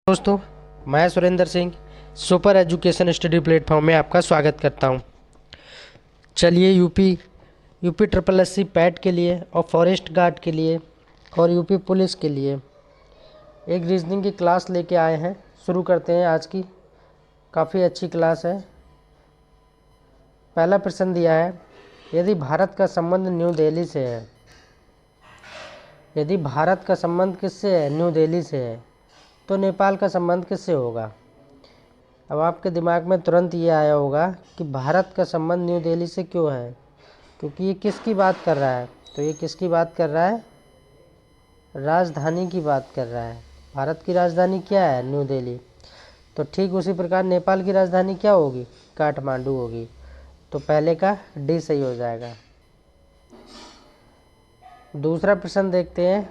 दोस्तों, मैं Surendra Singh super education study platform में आपका स्वागत करता हूं। चलिए UP triple S C PET के लिए और फॉरेस्ट गार्ड के लिए और यूपी पुलिस के लिए एक रीजनिंग की क्लास लेके आए हैं। शुरू करते हैं आज की। काफ़ी अच्छी क्लास है। पहला प्रश्न दिया है, यदि भारत का संबंध न्यू दिल्ली से है, यदि भारत का संबंध किससे है, न्यू दिल्ली से है, तो नेपाल का संबंध किससे होगा। अब आपके दिमाग में तुरंत ये आया होगा कि भारत का संबंध न्यू दिल्ली से क्यों है, क्योंकि ये किसकी बात कर रहा है। तो ये किसकी बात कर रहा है, राजधानी की बात कर रहा है। भारत की राजधानी क्या है, न्यू दिल्ली। तो ठीक उसी प्रकार नेपाल की राजधानी क्या होगी, काठमांडू होगी। तो पहले का डी सही हो जाएगा। दूसरा प्रश्न देखते हैं।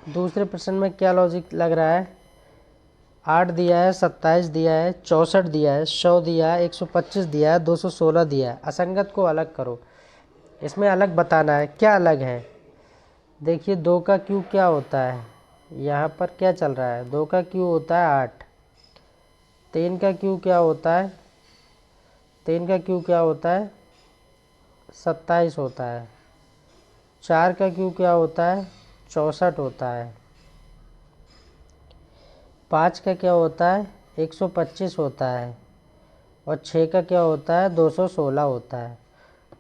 दूसरे प्रश्न में क्या लॉजिक लग रहा है। 8 दिया है, 27 दिया है, 64 दिया है, 100 दिया है, 125 दिया है, 216 दिया है। असंगत को अलग करो। इसमें अलग बताना है, क्या अलग है। देखिए 2 का क्यू क्या होता है, यहाँ पर क्या चल रहा है, 2 का क्यू होता है 8। 3 का क्यू क्या होता है, 3 का क्यू क्या होता है, 27 होता है। 4 का क्यू क्या होता है, 64 होता है। 5 का क्या होता है, 125 होता है। और 6 का क्या होता है, 216 होता है।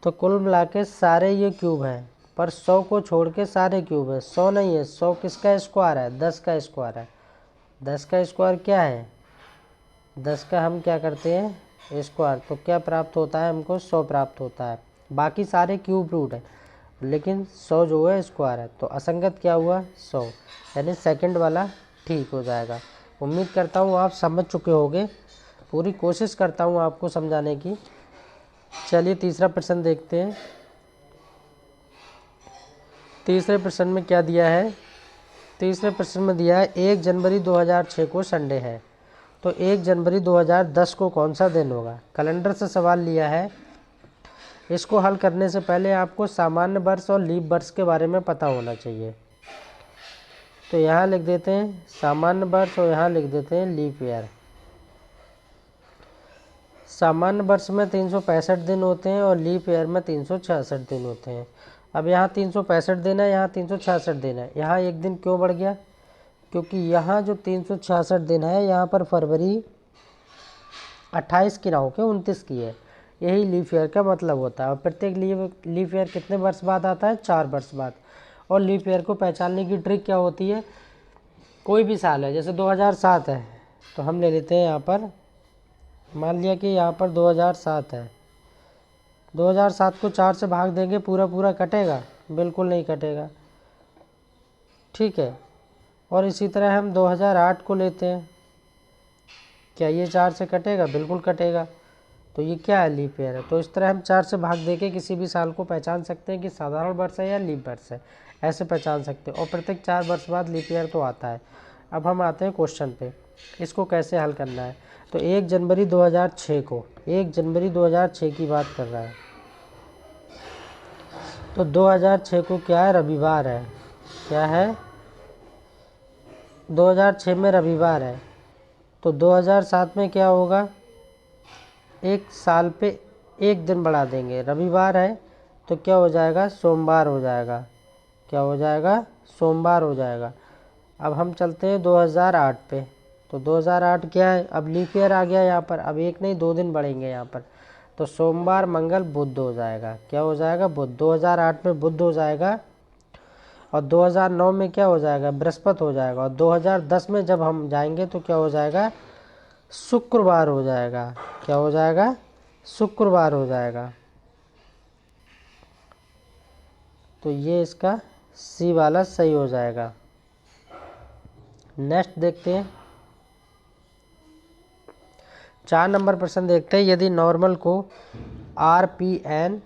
तो कुल मिला के सारे ये क्यूब हैं, पर 100 को छोड़ के सारे क्यूब है। 100 नहीं है, 100 किसका स्क्वायर है, 10 का स्क्वायर है। 10 का स्क्वायर क्या है, 10 का हम क्या करते हैं स्क्वायर, तो क्या प्राप्त होता है हमको, 100 प्राप्त होता है। बाकी सारे क्यूब रूट है, लेकिन 100 जो है स्क्वायर है। तो असंगत क्या हुआ, 100, यानी सेकंड वाला ठीक हो जाएगा। उम्मीद करता हूँ आप समझ चुके होंगे। पूरी कोशिश करता हूँ आपको समझाने की। चलिए तीसरा प्रश्न देखते हैं। तीसरे प्रश्न में क्या दिया है, तीसरे प्रश्न में दिया है 1 जनवरी 2006 को संडे है, तो 1 जनवरी 2010 को कौन सा दिन होगा। कैलेंडर से सवाल लिया है। इसको हल करने से पहले आपको सामान्य वर्ष और लीप वर्ष के बारे में पता होना चाहिए। तो यहाँ लिख देते हैं सामान्य वर्ष और यहाँ लिख देते हैं लीप ईयर। सामान्य वर्ष में 365 दिन होते हैं और लीप ईयर में 366 दिन होते हैं। अब यहाँ 365 दिन है, यहाँ 366 दिन है। यहाँ एक दिन क्यों बढ़ गया, क्योंकि यहाँ जो 366 दिन है, यहाँ पर फरवरी 28 की ना होकर 29 की है। यही लीप ईयर का मतलब होता है। और प्रत्येक लीप ईयर कितने वर्ष बाद आता है, 4 वर्ष बाद। और लीप ईयर को पहचानने की ट्रिक क्या होती है, कोई भी साल है, जैसे 2007 है तो हम ले लेते हैं यहाँ पर, मान लिया कि यहाँ पर 2007 है। 2007 को 4 से भाग देंगे, पूरा पूरा कटेगा, बिल्कुल नहीं कटेगा, ठीक है। और इसी तरह हम 2008 को लेते हैं, क्या ये 4 से कटेगा, बिल्कुल कटेगा। तो ये क्या है, लीप ईयर है। तो इस तरह हम 4 से भाग देके किसी भी साल को पहचान सकते हैं कि साधारण वर्ष है या लीप वर्ष है, ऐसे पहचान सकते हैं। और प्रत्येक 4 वर्ष बाद लीप ईयर तो आता है। अब हम आते हैं क्वेश्चन पे, इसको कैसे हल करना है। तो 1 जनवरी 2006 को, 1 जनवरी 2006 की बात कर रहा है, तो 2006 को क्या है, रविवार है। क्या है, 2006 में रविवार है। तो 2007 में क्या होगा, एक साल पे एक दिन बढ़ा देंगे, रविवार है तो क्या हो जाएगा, सोमवार हो जाएगा। क्या हो जाएगा, सोमवार हो जाएगा। अब हम चलते हैं 2008 पे। तो 2008 क्या है, अब लीप ईयर आ गया यहाँ पर। अब एक नहीं 2 दिन बढ़ेंगे यहाँ पर, तो सोमवार मंगल बुध हो जाएगा। क्या हो जाएगा, बुध। 2008 में बुध हो जाएगा। और 2009 में क्या हो जाएगा, बृहस्पति हो जाएगा। और 2010 में जब हम जाएंगे तो क्या हो जाएगा, शुक्रवार हो जाएगा। क्या हो जाएगा, शुक्रवार हो जाएगा। तो ये इसका सी वाला सही हो जाएगा। नेक्स्ट देखते हैं, 4 नंबर प्रश्न देखते हैं। यदि नॉर्मल को RPN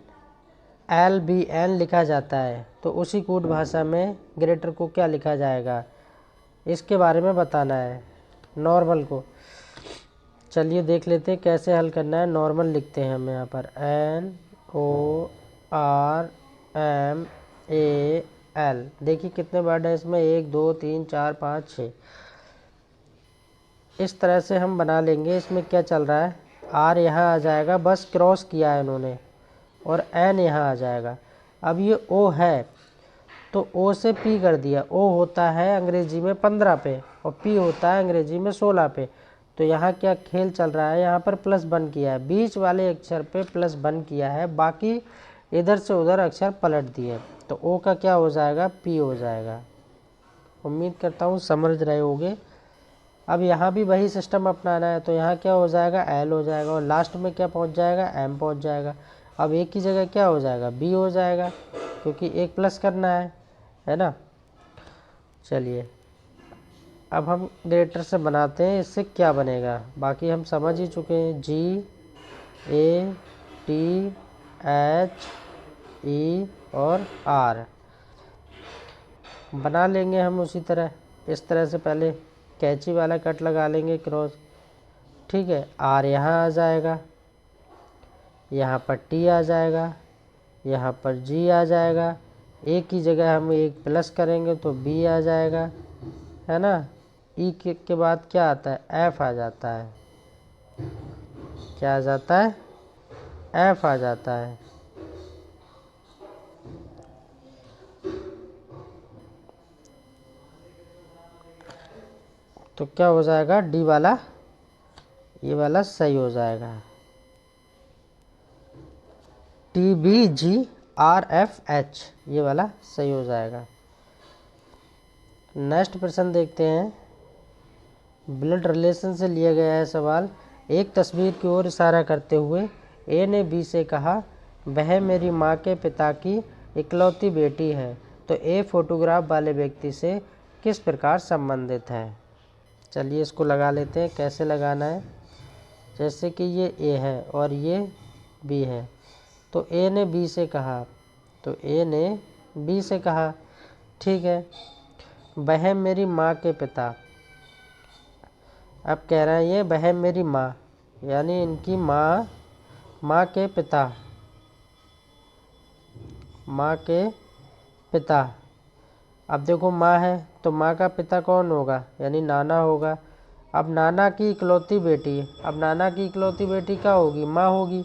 LBN लिखा जाता है तो उसी कूट भाषा में ग्रेटर को क्या लिखा जाएगा, इसके बारे में बताना है। नॉर्मल को चलिए देख लेते हैं कैसे हल करना है। नॉर्मल लिखते हैं हम यहाँ पर NORMAL। देखिए कितने वर्ड है इसमें, 1 2 3 4 5 6। इस तरह से हम बना लेंगे। इसमें क्या चल रहा है, आर यहाँ आ जाएगा, बस क्रॉस किया है इन्होंने, और एन यहाँ आ जाएगा। अब ये ओ है तो ओ से पी कर दिया। ओ होता है अंग्रेजी में 15 पे और पी होता है अंग्रेजी में 16 पे। तो यहाँ क्या खेल चल रहा है, यहाँ पर प्लस वन किया है, बीच वाले अक्षर पे प्लस वन किया है, बाकी इधर से उधर अक्षर पलट दिए। तो ओ का क्या हो जाएगा, पी हो जाएगा। उम्मीद करता हूँ समझ रहे होगे। अब यहाँ भी वही सिस्टम अपनाना है। तो यहाँ क्या हो जाएगा, एल हो जाएगा, और लास्ट में क्या पहुँच जाएगा, एम पहुँच जाएगा। अब एक की जगह क्या हो जाएगा, बी हो जाएगा, क्योंकि एक प्लस करना है ना। चलिए अब हम ग्रेटर से बनाते हैं, इससे क्या बनेगा बाकी हम समझ ही चुके हैं। जी ए टी एच ई और आर बना लेंगे हम उसी तरह। इस तरह से पहले कैंची वाला कट लगा लेंगे क्रॉस, ठीक है। आर यहाँ आ जाएगा, यहाँ पर टी आ जाएगा, यहाँ पर जी आ जाएगा। ए की जगह हम एक प्लस करेंगे तो बी आ जाएगा, है ना। ई के बाद क्या आता है, एफ आ जाता है। क्या आ जाता है, एफ आ जाता है। तो क्या हो जाएगा, डी वाला, ये वाला सही हो जाएगा। टी बी जी आर एफ एच, ये वाला सही हो जाएगा। नेक्स्ट प्रश्न देखते हैं। ब्लड रिलेशन से लिया गया है सवाल। एक तस्वीर की ओर इशारा करते हुए ए ने बी से कहा, वह मेरी माँ के पिता की इकलौती बेटी है। तो ए फोटोग्राफ वाले व्यक्ति से किस प्रकार संबंधित है। चलिए इसको लगा लेते हैं। कैसे लगाना है, जैसे कि ये ए है और ये बी है। तो ए ने बी से कहा, तो ए ने बी से कहा, ठीक है। वह मेरी माँ के पिता, अब कह रहा है ये वह मेरी माँ, यानी इनकी माँ, माँ के पिता, माँ के पिता। अब देखो माँ है तो माँ का पिता कौन होगा, यानी नाना होगा। अब नाना की इकलौती बेटी, अब नाना की इकलौती बेटी क्या होगी, माँ होगी,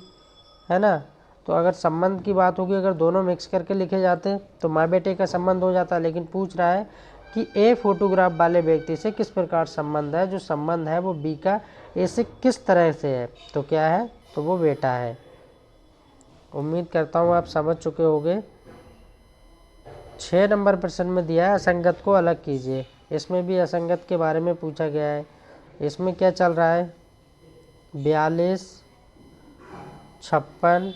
है ना। तो अगर संबंध की बात होगी, अगर दोनों मिक्स करके लिखे जाते तो माँ बेटे का संबंध हो जाता। लेकिन पूछ रहा है कि ए फोटोग्राफ वाले व्यक्ति से किस प्रकार संबंध है। जो संबंध है वो बी का ए से किस तरह से है, तो क्या है, तो वो बेटा है। उम्मीद करता हूँ आप समझ चुके होंगे। 6 नंबर प्रश्न में दिया है, असंगत को अलग कीजिए। इसमें भी असंगत के बारे में पूछा गया है। इसमें क्या चल रहा है, 42, 56,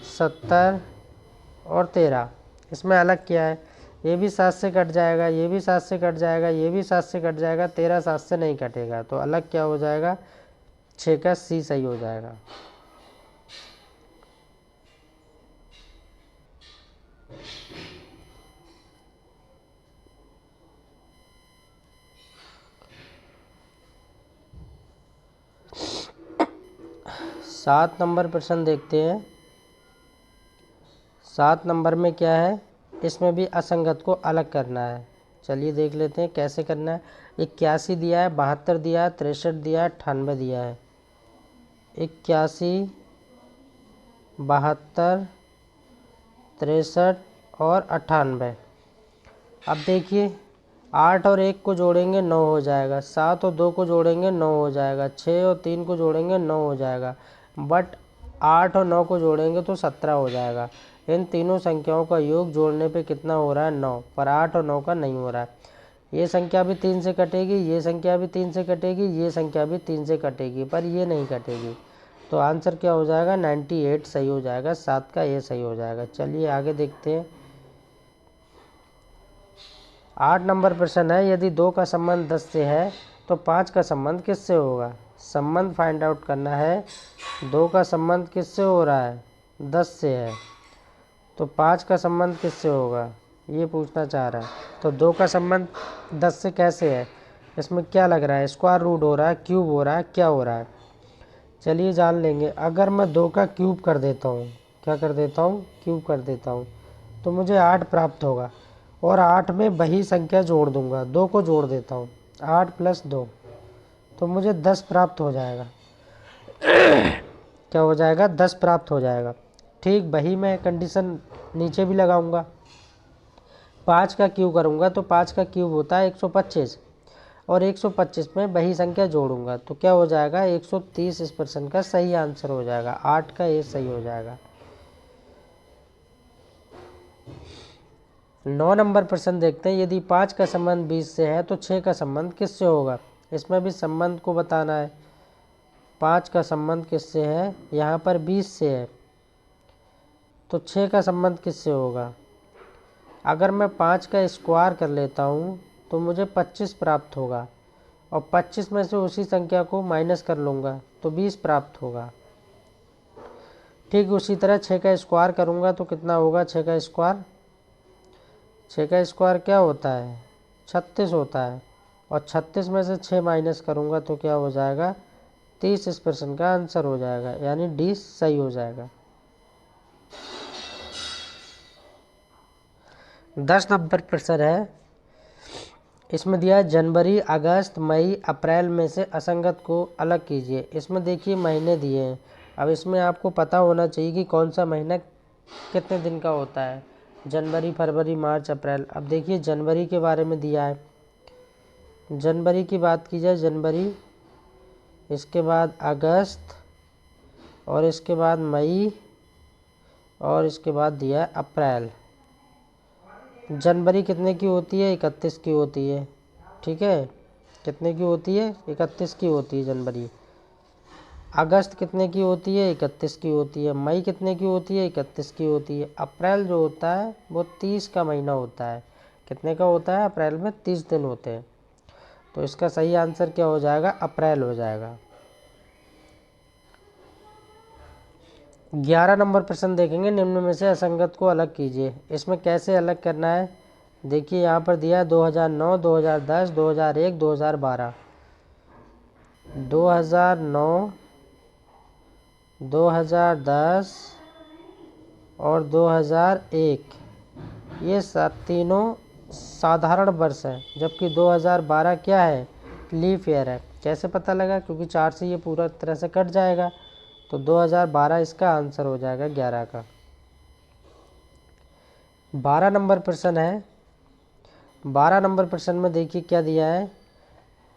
70 और 13। इसमें अलग क्या है, ये भी 7 से कट जाएगा, ये भी 7 से कट जाएगा, ये भी 7 से कट जाएगा, 13 7 से नहीं कटेगा। तो अलग क्या हो जाएगा, 6 का सी सही हो जाएगा। सात नंबर प्रश्न देखते हैं। 7 नंबर में क्या है, इसमें भी असंगत को अलग करना है। चलिए देख लेते हैं कैसे करना है। 81 दिया है, 72 दिया है, 63 दिया है, 98 दिया है। 81, 72, 63 और 98। अब देखिए 8 और 1 को जोड़ेंगे 9 हो जाएगा, 7 और 2 को जोड़ेंगे 9 हो जाएगा, 6 और 3 को जोड़ेंगे 9 हो जाएगा। बट 8 और 9 को जोड़ेंगे तो 17 हो जाएगा। इन तीनों संख्याओं का योग जोड़ने पे कितना हो रहा है, 9, पर 8 और 9 का नहीं हो रहा है। ये संख्या भी 3 से कटेगी, ये संख्या भी 3 से कटेगी, ये संख्या भी 3 से कटेगी, पर ये नहीं कटेगी। तो आंसर क्या हो जाएगा, 98 सही हो जाएगा। 7 का ये सही हो जाएगा। चलिए आगे देखते हैं। 8 नंबर प्रश्न है, यदि 2 का संबंध 10 से है तो 5 का संबंध किससे होगा। संबंध फाइंड आउट करना है। 2 का संबंध किससे हो रहा है, 10 से है, तो 5 का संबंध किससे होगा, ये पूछना चाह रहा है। तो 2 का संबंध 10 से कैसे है, इसमें क्या लग रहा है, स्क्वायर रूट हो रहा है, क्यूब हो रहा है, क्या हो रहा है। चलिए जान लेंगे। अगर मैं 2 का क्यूब कर देता हूँ, क्या कर देता हूँ, क्यूब कर देता हूँ, तो मुझे 8 प्राप्त होगा। और 8 में वही संख्या जोड़ दूंगा, 2 को जोड़ देता हूँ, 8 + 2, तो मुझे 10 प्राप्त हो जाएगा। क्या हो जाएगा? 10 प्राप्त हो जाएगा। ठीक वही मैं कंडीशन नीचे भी लगाऊंगा। 5 का क्यूब करूंगा तो 5 का क्यूब होता है 125 और 125 में वही संख्या जोड़ूंगा तो क्या हो जाएगा? 130 इस प्रश्न का सही आंसर हो जाएगा। 8 का ये सही हो जाएगा। 9 नंबर प्रश्न देखते हैं। यदि 5 का संबंध 20 से है तो 6 का संबंध किससे होगा? इसमें भी संबंध को बताना है। 5 का संबंध किससे है? यहाँ पर 20 से है तो 6 का संबंध किससे होगा? अगर मैं 5 का स्क्वायर कर लेता हूँ तो मुझे 25 प्राप्त होगा और 25 में से उसी संख्या को माइनस कर लूँगा तो 20 प्राप्त होगा। ठीक उसी तरह 6 का स्क्वायर करूँगा तो कितना होगा? 6 का स्क्वायर 6 का स्क्वायर क्या होता है? 36 होता है और 36 में से 6 माइनस करूँगा तो क्या हो जाएगा? 30 इस प्रश्न का आंसर हो जाएगा, यानी डी सही हो जाएगा। 10 नंबर प्रश्न है। इसमें दिया है जनवरी, अगस्त, मई, अप्रैल में से असंगत को अलग कीजिए। इसमें देखिए महीने दिए हैं। अब इसमें आपको पता होना चाहिए कि कौन सा महीना कितने दिन का होता है। जनवरी, फरवरी, मार्च, अप्रैल। अब देखिए जनवरी के बारे में दिया है। जनवरी की बात की जाए, जनवरी, इसके बाद अगस्त और इसके बाद मई और इसके बाद दिया है अप्रैल। जनवरी कितने की होती है? 31 की होती है। ठीक है, कितने की होती है? 31 की होती है जनवरी। अगस्त कितने की होती है? 31 की होती है। मई कितने की होती है? 31 की होती है। अप्रैल जो होता है वो 30 का महीना होता है। कितने का होता है? अप्रैल में 30 दिन होते हैं। तो इसका सही आंसर क्या हो जाएगा? अप्रैल हो जाएगा। 11 नंबर प्रश्न देखेंगे। निम्न में से असंगत को अलग कीजिए। इसमें कैसे अलग करना है? देखिए यहाँ पर दिया है 2009, 2010, 2001, 2012। 2009, 2010 और 2001 ये तीनों साधारण वर्ष हैं, जबकि 2012 क्या है? लीप ईयर है। कैसे पता लगा? क्योंकि 4 से ये पूरा तरह से कट जाएगा तो 2012 इसका आंसर हो जाएगा 11 का। 12 नंबर प्रश्न है। 12 नंबर प्रश्न में देखिए क्या दिया है?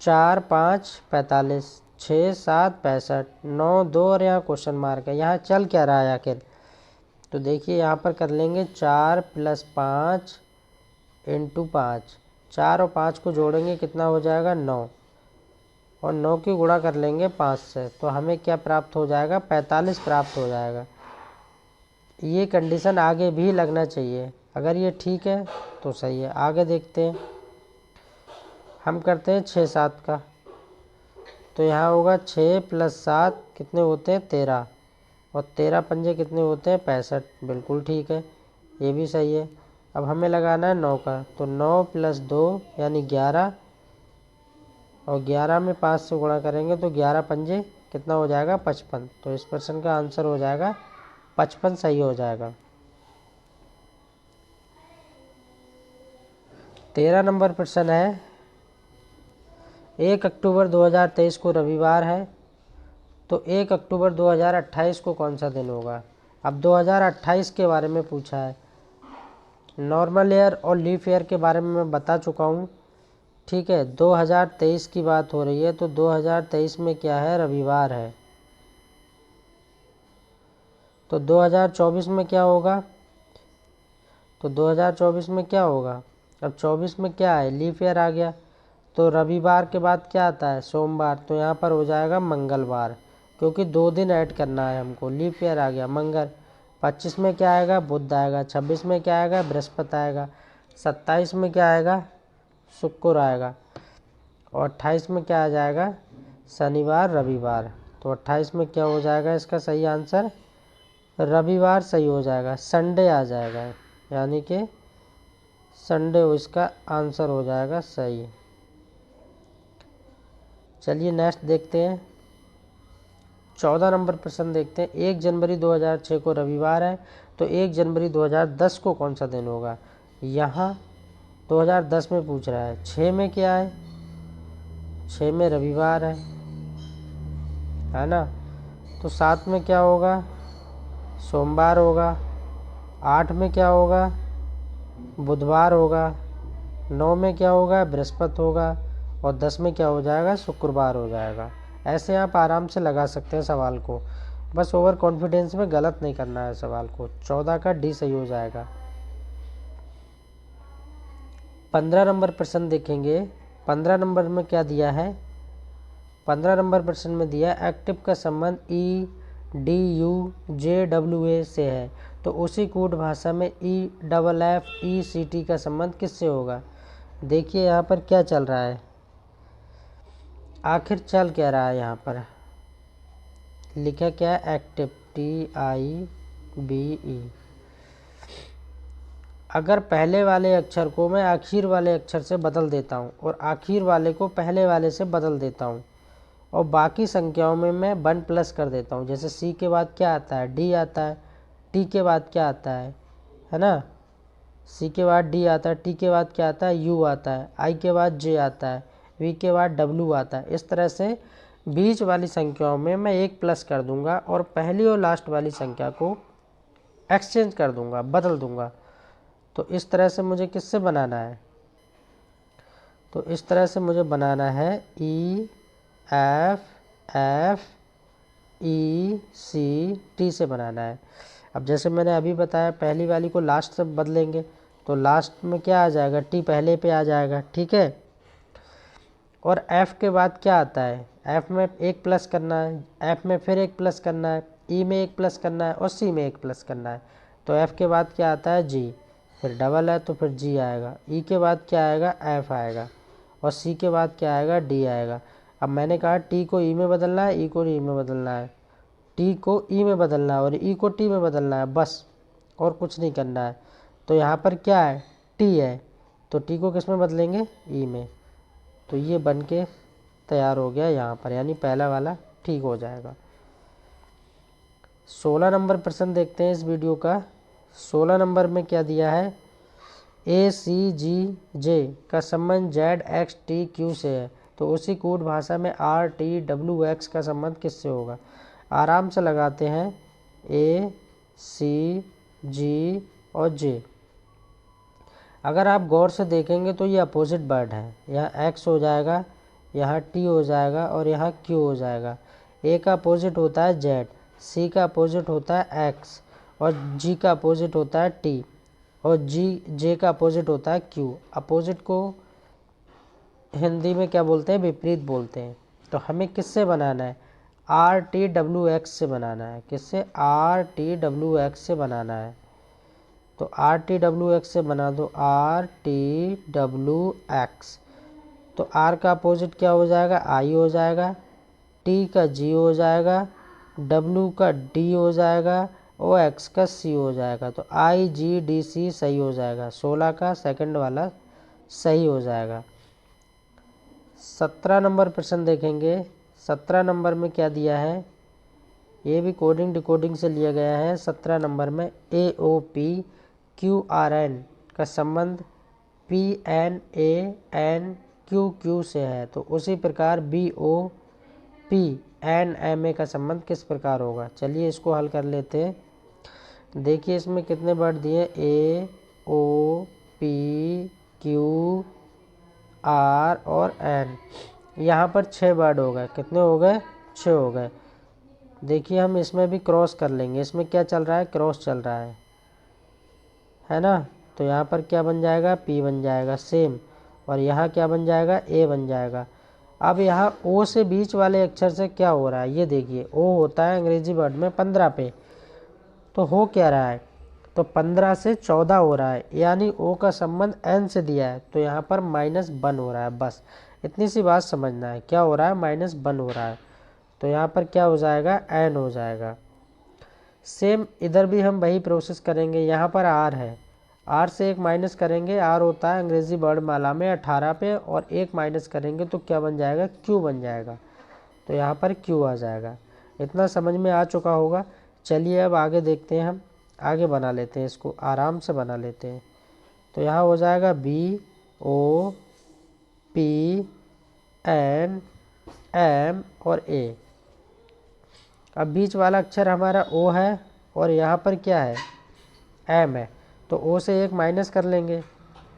4, 5, 45, 6, 7, 65, 9, 2 और यहाँ क्वेश्चन मार्क है। यहाँ चल क्या रहा है आखिर? तो देखिए यहाँ पर कर लेंगे 4 + 5 × 5। 4 और 5 को जोड़ेंगे कितना हो जाएगा? 9 और 9 की गुणा कर लेंगे 5 से तो हमें क्या प्राप्त हो जाएगा? 45 प्राप्त हो जाएगा। ये कंडीशन आगे भी लगना चाहिए। अगर ये ठीक है तो सही है। आगे देखते हैं। हम करते हैं 6, 7 का। तो यहाँ होगा 6 + 7 कितने होते हैं? 13 और 13 पंजे कितने होते हैं? 65। बिल्कुल ठीक है, ये भी सही है। अब हमें लगाना है 9 का। तो 9 + 2 यानी 11 और 11 में 5 से गुणा करेंगे तो 11 पंजे कितना हो जाएगा? 55। तो इस प्रश्न का आंसर हो जाएगा 55 सही हो जाएगा। 13 नंबर प्रश्न है। 1 अक्टूबर 2023 को रविवार है तो 1 अक्टूबर 2028 को कौन सा दिन होगा? अब 2028 के बारे में पूछा है। नॉर्मल ईयर और लीप ईयर के बारे में मैं बता चुका हूँ। ठीक है, 2023 की बात हो रही है तो 2023 में क्या है? रविवार है। तो 2024 में क्या होगा? तो 2024 में क्या होगा? अब 24 में क्या है? लीप ईयर आ गया। तो रविवार के बाद क्या आता है? सोमवार। तो यहाँ पर हो जाएगा मंगलवार, क्योंकि 2 दिन ऐड करना है हमको। लीप ईयर आ गया मंगल। 25 में क्या आएगा? बुध आएगा। 26 में क्या आएगा? बृहस्पति आएगा। 27 में क्या आएगा? शुक्र आएगा और 28 में क्या आ जाएगा? शनिवार, रविवार। तो 28 में क्या हो जाएगा? इसका सही आंसर रविवार सही हो जाएगा। संडे आ जाएगा, यानी कि संडे इसका आंसर हो जाएगा सही। चलिए नेक्स्ट देखते हैं। 14 नंबर प्रश्न देखते हैं। 1 जनवरी 2006 को रविवार है तो 1 जनवरी 2010 को कौन सा दिन होगा? यहाँ 2010 में पूछ रहा है। 6 में क्या है? 6 में रविवार है। है ना। तो 7 में क्या होगा, सोमवार होगा। 8 में क्या होगा, बुधवार होगा। 9 में क्या होगा, बृहस्पति होगा। और 10 में क्या हो जाएगा, शुक्रवार हो जाएगा। ऐसे आप आराम से लगा सकते हैं सवाल को, बस ओवर कॉन्फिडेंस में गलत नहीं करना है सवाल को। 14 का डी सही हो जाएगा। 15 नंबर प्रश्न देखेंगे। 15 नंबर में क्या दिया है, 15 नंबर प्रश्न में दिया एक्टिव का संबंध E D U J W A से है, तो उसी कूट भाषा में E double F E C T का संबंध किससे होगा। देखिए यहाँ पर क्या चल रहा है, आखिर चल क्या रहा है। यहाँ पर लिखा क्या है, active T I B E. अगर पहले वाले अक्षर को मैं आखिर वाले अक्षर से बदल देता हूँ और आखिर वाले को पहले वाले से बदल देता हूँ और बाकी संख्याओं में मैं 1 प्लस कर देता हूँ, जैसे सी के बाद क्या आता है, डी आता है। टी के बाद क्या आता है ना, सी के बाद डी आता है। टी के बाद क्या आता है, यू आता है। आई के बाद जे आता है। वी के बाद डब्ल्यू आता है। इस तरह से बीच वाली संख्याओं में मैं 1 प्लस कर दूंगा और पहली और लास्ट वाली संख्या को एक्सचेंज कर दूंगा, बदल दूंगा। तो इस तरह से मुझे किससे बनाना है, तो इस तरह से मुझे बनाना है E F F E C T से बनाना है। अब जैसे मैंने अभी बताया, पहली वाली को लास्ट से बदलेंगे तो लास्ट में क्या आ जाएगा, टी पहले पे आ जाएगा, ठीक है। और एफ के बाद क्या आता है, एफ में 1 प्लस करना है, एफ में फिर 1 प्लस करना है, ई में 1 प्लस करना है और सी में 1 प्लस करना है। तो एफ के बाद क्या आता है, जी, फिर डबल है तो फिर जी आएगा। ई के बाद क्या आएगा, एफ आएगा। और सी के बाद क्या आएगा, डी आएगा। अब मैंने कहा टी को ई में बदलना है, ई को ई में बदलना है, टी को ई में बदलना है और ई को टी में बदलना है, बस और कुछ नहीं करना है। तो यहाँ पर क्या है, टी है, तो टी को किस में बदलेंगे, ई में। तो ये बन के तैयार हो गया यहाँ पर, यानी पहला वाला ठीक हो जाएगा। 16 नंबर प्रश्न देखते हैं इस वीडियो का। 16 नंबर में क्या दिया है, ए सी जी जे का संबंध जेड एक्स टी क्यू से है, तो उसी कूट भाषा में आर टी डब्ल्यू एक्स का संबंध किससे होगा। आराम से लगाते हैं, ए सी जी और जे। अगर आप गौर से देखेंगे तो ये अपोजिट वर्ड है, यहाँ एक्स हो जाएगा, यहाँ टी हो जाएगा और यहाँ क्यू हो जाएगा। ए का अपोजिट होता है जेड, सी का अपोजिट होता है एक्स और जी का अपोजिट होता है टी और जे का अपोजिट होता है क्यू। अपोजिट को हिंदी में क्या बोलते हैं, विपरीत बोलते हैं। तो हमें किससे बनाना है, आर टी डब्ल्यू एक्स से बनाना है। किससे, आर टी डब्ल्यू एक्स से बनाना है। तो आर टी डब्ल्यू एक्स से बना दो, आर टी डब्ल्यू एक्स। तो आर का अपोजिट क्या हो जाएगा, आई हो जाएगा, टी का जी हो जाएगा, डब्ल्यू का डी हो जाएगा और एक्स का सी हो जाएगा। तो आई जी डी सी सही हो जाएगा, 16 का सेकंड वाला सही हो जाएगा। 17 नंबर प्रश्न देखेंगे। 17 नंबर में क्या दिया है, ये भी कोडिंग डिकोडिंग से लिया गया है। 17 नंबर में A O P Q R N का संबंध P N A N Q Q से है, तो उसी प्रकार B O P N M A का संबंध किस प्रकार होगा। चलिए इसको हल कर लेते हैं। देखिए इसमें कितने वर्ड दिए, ए ओ पी क्यू आर और एन। यहाँ पर 6 वर्ड हो गए, कितने हो गए, 6 हो गए। देखिए हम इसमें भी क्रॉस कर लेंगे, इसमें क्या चल रहा है, क्रॉस चल रहा है ना। तो यहाँ पर क्या बन जाएगा, पी बन जाएगा सेम, और यहाँ क्या बन जाएगा, ए बन जाएगा। अब यहाँ ओ से बीच वाले अक्षर से क्या हो रहा है, ये देखिए, ओ होता है अंग्रेजी वर्ड में 15 पे, तो हो क्या रहा है, तो 15 से 14 हो रहा है, यानी ओ का संबंध एन से दिया है, तो यहाँ पर -1 हो रहा है। बस इतनी सी बात समझना है, क्या हो रहा है, -1 हो रहा है। तो यहाँ पर क्या हो जाएगा, एन हो जाएगा। सेम इधर भी हम वही प्रोसेस करेंगे। यहाँ पर आर है, आर से 1 माइनस करेंगे, आर होता है अंग्रेजी वर्णमाला में 18 पे, और 1 माइनस करेंगे तो क्या बन जाएगा, क्यू बन जाएगा। तो यहाँ पर क्यू आ जाएगा। इतना समझ में आ चुका होगा। चलिए अब आगे देखते हैं, हम आगे बना लेते हैं, इसको आराम से बना लेते हैं। तो यहाँ हो जाएगा B O P N M और ए। अब बीच वाला अक्षर हमारा ओ है और यहाँ पर क्या है, एम है, तो ओ से एक माइनस कर लेंगे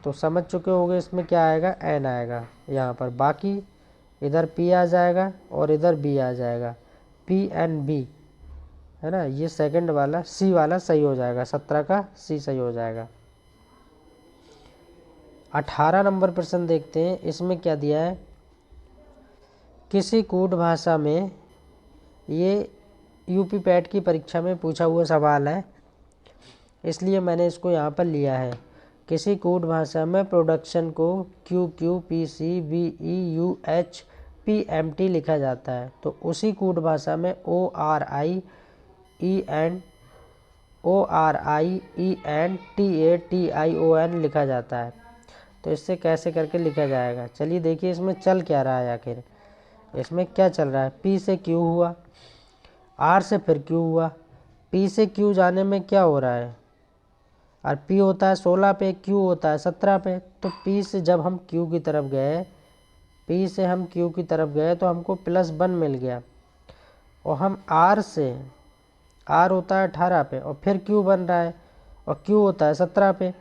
तो समझ चुके होंगे इसमें क्या आएगा, एन आएगा यहाँ पर। बाकी इधर पी आ जाएगा और इधर बी आ जाएगा, पी एन बी, है ना। ये सेकंड वाला सी वाला सही हो जाएगा, 17 का सी सही हो जाएगा। 18 नंबर प्रश्न देखते हैं, इसमें क्या दिया है, किसी कूट भाषा में, ये यूपी पैट की परीक्षा में पूछा हुआ सवाल है इसलिए मैंने इसको यहाँ पर लिया है। किसी कूट भाषा में प्रोडक्शन को Q Q P C V E U H P M T लिखा जाता है, तो उसी कूट भाषा में O R I E N T A T I O N लिखा जाता है। तो इससे कैसे करके लिखा जाएगा, चलिए देखिए इसमें चल क्या रहा है, आखिर इसमें क्या चल रहा है। पी से क्यू हुआ, आर से फिर क्यू हुआ, पी से क्यू जाने में क्या हो रहा है, और पी होता है 16 पे, क्यू होता है 17 पे, तो पी से जब हम क्यू की तरफ गए, पी से हम क्यू की तरफ गए तो हमको +1 मिल गया, और हम आर से, आर होता है 18 पे और फिर क्यू बन रहा है और क्यू होता है 17 पे,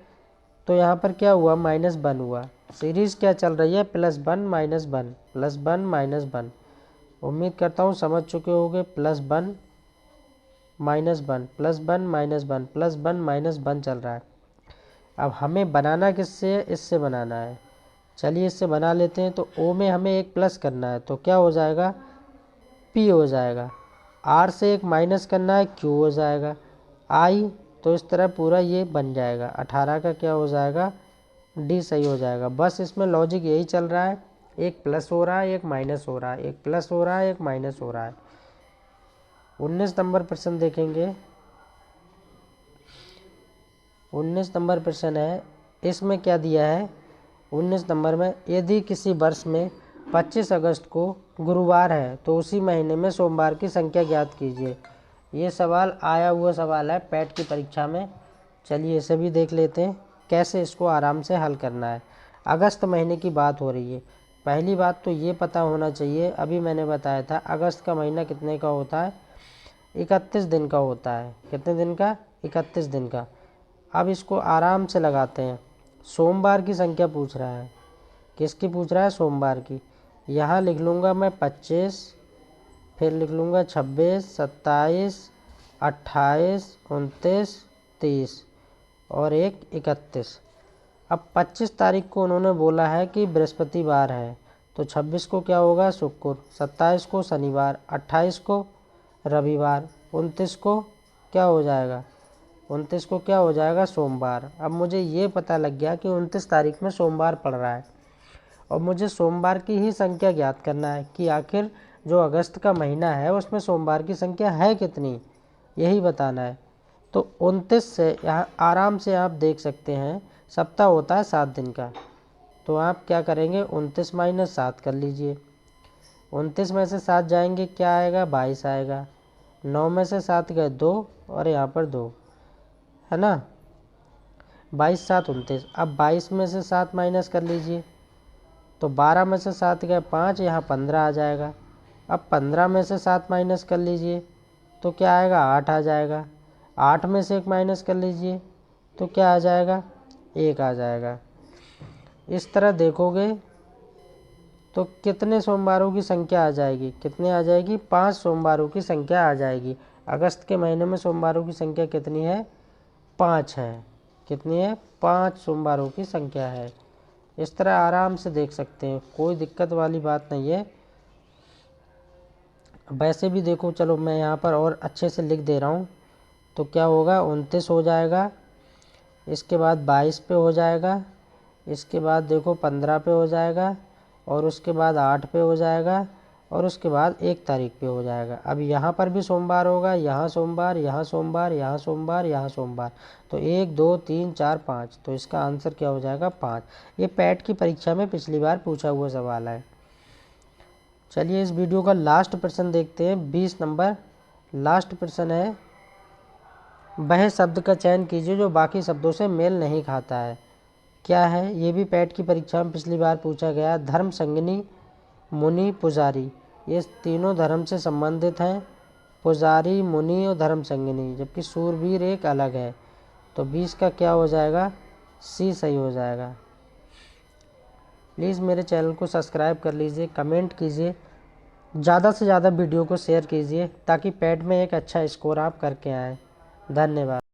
तो यहाँ पर क्या हुआ, -1 हुआ। सीरीज़ क्या चल रही है, +1 -1 +1 -1। उम्मीद करता हूँ समझ चुके होंगे, +1 -1 +1 -1 +1 -1 चल रहा है। अब हमें बनाना किससे है, इससे बनाना है। चलिए इससे बना लेते हैं। तो ओ में हमें एक प्लस करना है तो क्या हो जाएगा, पी हो जाएगा। आर से एक माइनस करना है, क्यू हो जाएगा। आई, तो इस तरह पूरा ये बन जाएगा। 18 का क्या हो जाएगा, डी सही हो जाएगा। बस इसमें लॉजिक यही चल रहा है, एक प्लस हो रहा है एक माइनस हो रहा है, एक प्लस हो रहा है एक माइनस हो रहा है। 19 नंबर प्रश्न देखेंगे। 19 नंबर प्रश्न है, इसमें क्या दिया है, 19 नंबर में, यदि किसी वर्ष में 25 अगस्त को गुरुवार है तो उसी महीने में सोमवार की संख्या ज्ञात कीजिए। ये सवाल आया हुआ सवाल है पैट की परीक्षा में। चलिए इसे भी देख लेते हैं कैसे इसको आराम से हल करना है। अगस्त महीने की बात हो रही है। पहली बात तो ये पता होना चाहिए, अभी मैंने बताया था अगस्त का महीना कितने का होता है, 31 दिन का होता है। कितने दिन का, 31 दिन का। अब इसको आराम से लगाते हैं। सोमवार की संख्या पूछ रहा है, किसकी पूछ रहा है, सोमवार की। यहाँ लिख लूँगा मैं 25, फिर लिख लूँगा 26, 27, 28, 29, 30 और एक 31। अब 25 तारीख को उन्होंने बोला है कि बृहस्पतिवार है, तो 26 को क्या होगा, शुक्र, 27 को शनिवार, 28 को रविवार, 29 को क्या हो जाएगा, 29 को क्या हो जाएगा, सोमवार। अब मुझे ये पता लग गया कि 29 तारीख में सोमवार पड़ रहा है और मुझे सोमवार की ही संख्या ज्ञात करना है कि आखिर जो अगस्त का महीना है उसमें सोमवार की संख्या है कितनी, यही बताना है। तो 29 से यहाँ आराम से आप देख सकते हैं, सप्ताह होता है 7 दिन का, तो आप क्या करेंगे, 29 - 7 कर लीजिए। 29 में से 7 जाएंगे क्या आएगा, 22 आएगा। 9 में से 7 गए 2 और यहाँ पर 2, है ना। 22 7 29। अब 22 में से 7 माइनस कर लीजिए, तो 12 में से 7 गए 5, यहाँ 15 आ जाएगा। अब 15 में से 7 माइनस कर लीजिए तो क्या आएगा, 8 आ जाएगा। 8 में से 1 माइनस कर लीजिए तो क्या आ जाएगा, 1 आ जाएगा। इस तरह देखोगे तो कितने सोमवारों की संख्या आ जाएगी, कितने आ जाएगी, 5 सोमवारों की संख्या आ जाएगी। अगस्त के महीने में सोमवारों की संख्या कितनी है, 5 है। कितनी है, 5 सोमवारों की संख्या है। इस तरह आराम से देख सकते हैं, कोई दिक्कत वाली बात नहीं है। वैसे भी देखो, चलो मैं यहाँ पर और अच्छे से लिख दे रहा हूँ। तो क्या होगा, 29 हो जाएगा, इसके बाद 22 पे हो जाएगा, इसके बाद देखो 15 पे हो जाएगा, और उसके बाद 8 पे हो जाएगा, और उसके बाद 1 तारीख पे हो जाएगा। अब यहाँ पर भी सोमवार होगा, यहाँ सोमवार, यहाँ सोमवार, यहाँ सोमवार, यहाँ सोमवार। तो 1 2 3 4 5, तो इसका आंसर क्या हो जाएगा, 5। ये पैट की परीक्षा में पिछली बार पूछा हुआ सवाल है। चलिए इस वीडियो का लास्ट प्रश्न देखते हैं, 20 नंबर। लास्ट प्रश्न है, वह शब्द का चयन कीजिए जो बाकी शब्दों से मेल नहीं खाता है। क्या है, ये भी पैट की परीक्षा में पिछली बार पूछा गया। धर्म, संगिनी, मुनि, पुजारी, ये तीनों धर्म से संबंधित हैं। पुजारी, मुनि और धर्म संगिनी, जबकि सूरवीर एक अलग है। तो 20 का क्या हो जाएगा, सी सही हो जाएगा। प्लीज़ मेरे चैनल को सब्सक्राइब कर लीजिए, कमेंट कीजिए, ज़्यादा से ज़्यादा वीडियो को शेयर कीजिए ताकि पैट में एक अच्छा स्कोर आप करके आएँ। धन्यवाद।